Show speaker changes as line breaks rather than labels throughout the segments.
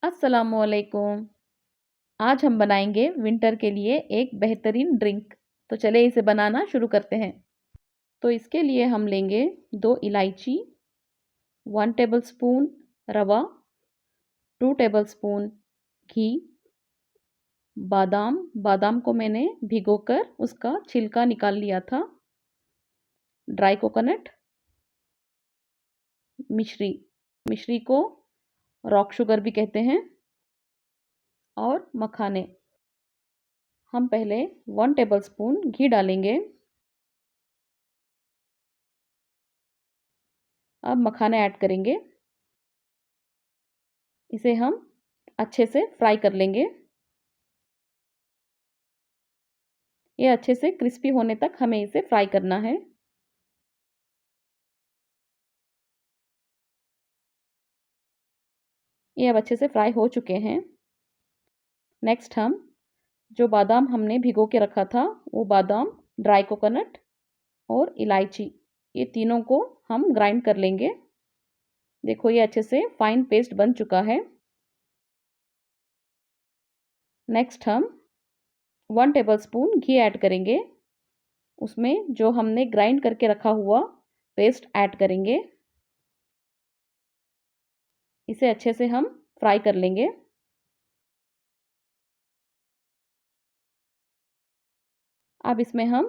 अस्सलामुअलैकुम। आज हम बनाएंगे विंटर के लिए एक बेहतरीन ड्रिंक। तो चले इसे बनाना शुरू करते हैं। तो इसके लिए हम लेंगे 2 इलायची, 1 टेबलस्पून रवा, 2 टेबलस्पून घी, बादाम बादाम को मैंने भिगोकर उसका छिलका निकाल लिया था, ड्राई कोकोनट, मिश्री मिश्री को रॉक शुगर भी कहते हैं, और मखाने। हम पहले 1 टेबलस्पून घी डालेंगे। अब मखाने ऐड करेंगे। इसे हम अच्छे से फ्राई कर लेंगे। ये अच्छे से क्रिस्पी होने तक हमें इसे फ्राई करना है। ये अब अच्छे से फ्राई हो चुके हैं। नेक्स्ट हम जो बादाम हमने भिगो के रखा था, वो बादाम, ड्राई कोकोनट और इलायची, ये तीनों को हम ग्राइंड कर लेंगे। देखो ये अच्छे से फाइन पेस्ट बन चुका है। नेक्स्ट हम 1 टेबलस्पून घी ऐड करेंगे। उसमें जो हमने ग्राइंड करके रखा हुआ पेस्ट ऐड करेंगे। इसे अच्छे से हम फ्राई कर लेंगे। अब इसमें हम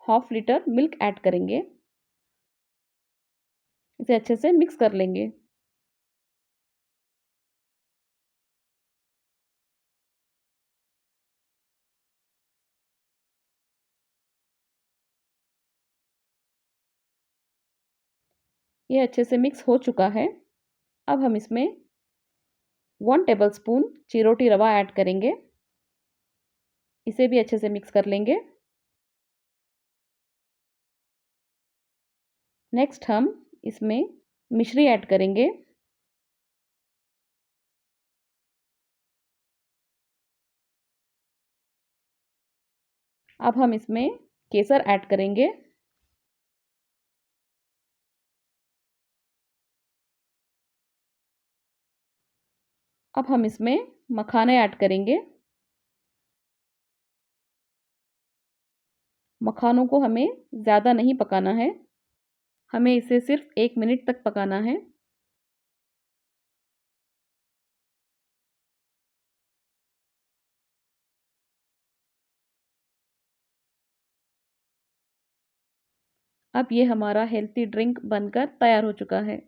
हाफ लीटर मिल्क ऐड करेंगे। इसे अच्छे से मिक्स कर लेंगे। ये अच्छे से मिक्स हो चुका है। अब हम इसमें 1 टेबलस्पून चिरोटी रवा ऐड करेंगे। इसे भी अच्छे से मिक्स कर लेंगे। नेक्स्ट हम इसमें मिश्री ऐड करेंगे। अब हम इसमें केसर ऐड करेंगे। अब हम इसमें मखाने ऐड करेंगे। मखानों को हमें ज़्यादा नहीं पकाना है। हमें इसे सिर्फ 1 मिनट तक पकाना है। अब ये हमारा हेल्थी ड्रिंक बनकर तैयार हो चुका है।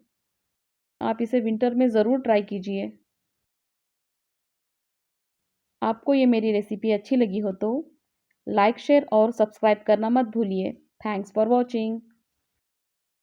आप इसे विंटर में ज़रूर ट्राई कीजिए। आपको ये मेरी रेसिपी अच्छी लगी हो तो लाइक, शेयर और सब्सक्राइब करना मत भूलिए। Thanks for watching.